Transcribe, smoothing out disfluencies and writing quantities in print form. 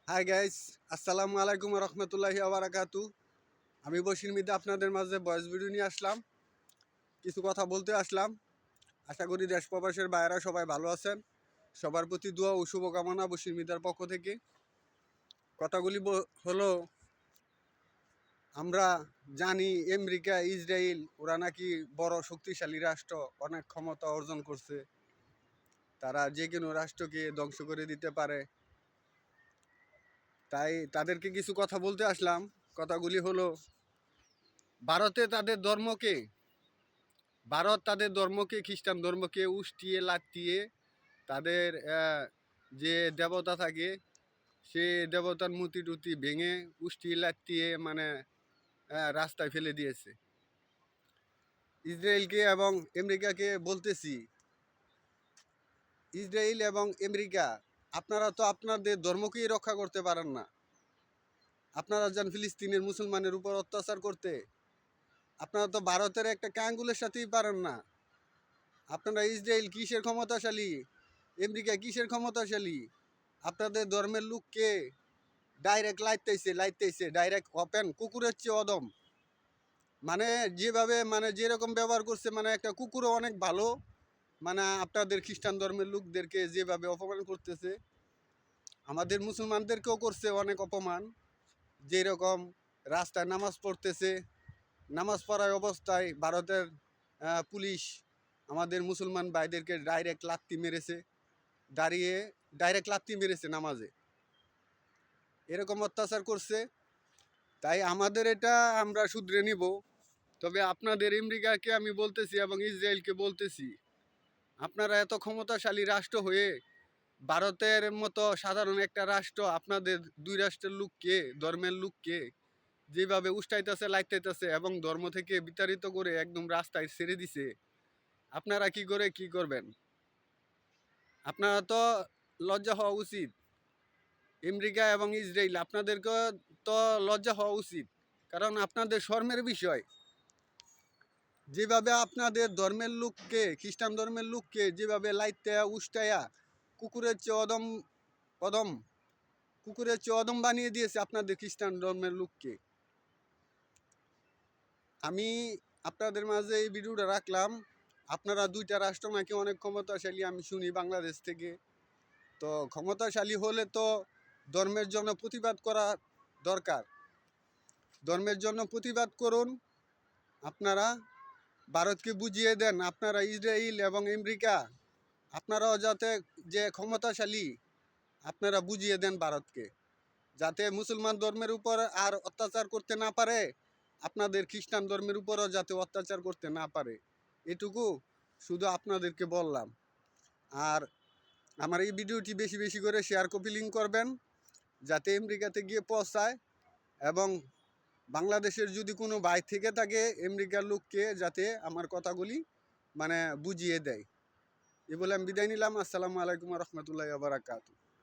Hi guys, আসসালামু আলাইকুম রহমতুল্লাহি আবরাকাতু। আমি বশির মিদা আপনাদের মাঝে ভয়েস ভিডিও নিয়ে আসলাম, কিছু কথা বলতে আসলাম। আশা করি দেশ প্রবাসের বাইরা সবাই ভালো আছেন। সবার প্রতি দোয়া ও শুভকামনা বশির মিদার পক্ষ থেকে। কথাগুলি হলো, আমরা জানি আমেরিকা ইসরায়েল ওরা নাকি বড় শক্তিশালী রাষ্ট্র, অনেক ক্ষমতা অর্জন করছে। তারা যে কোনো রাষ্ট্রকে ধ্বংস করে দিতে পারে। তাই তাদেরকে কিছু কথা বলতে আসলাম। কথাগুলি হলো, ভারতে তাদের ধর্মকে ভারত তাদের ধর্মকে খ্রিস্টান ধর্মকে উষ্টিয়ে লাতিয়ে তাদের যে দেবতা থাকে সে দেবতার মূর্তি টুতি ভেঙে উষ্টিয়ে লাতিয়ে মানে রাস্তায় ফেলে দিয়েছে। ইসরায়েলকে এবং আমেরিকাকে বলতেছি, ইসরায়েল এবং আমেরিকা, আপনারা তো আপনাদের ধর্মকেই রক্ষা করতে পারেন না। আপনারা যান ফিলিস্তিনের মুসলমানের উপর অত্যাচার করতে, আপনারা তো ভারতের একটা কাঙ্গুলের সাথেই পারেন না। আপনারা ইসরায়েল কিসের ক্ষমতাশালী, আমেরিকা কিসের ক্ষমতাশালী? আপনাদের ধর্মের লোককে ডাইরেক্ট লাইতেছে ডাইরেক্ট ওপেন কুকুরের চেয়ে অদম। মানে যেভাবে মানে যেরকম ব্যবহার করছে, মানে একটা কুকুরও অনেক ভালো। মানে আপনাদের খ্রিস্টান ধর্মের লোকদেরকে যেভাবে অপমান করতেছে, আমাদের মুসলমানদেরকেও করছে অনেক অপমান। যেরকম রাস্তায় নামাজ পড়তেছে, নামাজ পড়ার অবস্থায় ভারতের পুলিশ আমাদের মুসলমান ভাইদেরকে ডাইরেক্ট লাত্তি মেরেছে, দাঁড়িয়ে ডাইরেক্ট লাত্তি মেরেছে নামাজে, এরকম অত্যাচার করছে। তাই আমাদের এটা আমরা শুধরে নিব। তবে আপনাদের আমেরিকাকে আমি বলতেছি এবং ইসরায়েলকে বলতেছি, আপনারা এত ক্ষমতাশালী রাষ্ট্র হয়ে ভারতের মতো সাধারণ একটা রাষ্ট্র আপনাদের দুই রাষ্ট্রের লোককে, ধর্মের লোককে যেভাবে উস্কাইতেছে লাইতেছে এবং ধর্ম থেকে বিতাড়িত করে একদম রাস্তায় ছেড়ে দিছে, আপনারা কি করে কি করবেন? আপনারা তো লজ্জা হওয়া উচিত। আমেরিকা এবং ইসরায়েল, আপনাদেরকে তো লজ্জা হওয়া উচিত, কারণ আপনাদের শর্মের বিষয়। যেভাবে আপনাদের ধর্মের লোককে, খ্রিস্টান ধর্মের লোককে যেভাবে লাইতে উষ্টাইয়া কুকুরের চেয়ে অদম অদম কুকুরের চেয়ে অদম বানিয়ে দিয়েছে আপনাদের খ্রিস্টান ধর্মের লোককে। আমি আপনাদের মাঝে এই ভিডিওটা রাখলাম। আপনারা দুইটা রাষ্ট্র নাকি অনেক ক্ষমতাশালী আমি শুনি বাংলাদেশ থেকে। তো ক্ষমতাশালী হলে তো ধর্মের জন্য প্রতিবাদ করা দরকার। ধর্মের জন্য প্রতিবাদ করুন। আপনারা ভারতকে বুঝিয়ে দেন, আপনারা ইসরায়েল এবং আমেরিকা, আপনারাও যাতে যে ক্ষমতাশালী আপনারা বুঝিয়ে দেন ভারতকে, যাতে মুসলমান ধর্মের উপর আর অত্যাচার করতে না পারে, আপনাদের খ্রিস্টান ধর্মের উপরও যাতে অত্যাচার করতে না পারে। এটুকু শুধু আপনাদেরকে বললাম। আর আমার এই ভিডিওটি বেশি বেশি করে শেয়ার কপি লিঙ্ক করবেন, যাতে আমেরিকাতে গিয়ে পৌঁছায়। এবং বাংলাদেশের যদি কোনো ভাই থেকে থাকে আমেরিকার লোককে, যাতে আমার কথাগুলি মানে বুঝিয়ে দেয়। এ বলে আমি বিদায় নিলাম। আসসালামু আলাইকুম রহমতুল্লাহ বারাকাতু।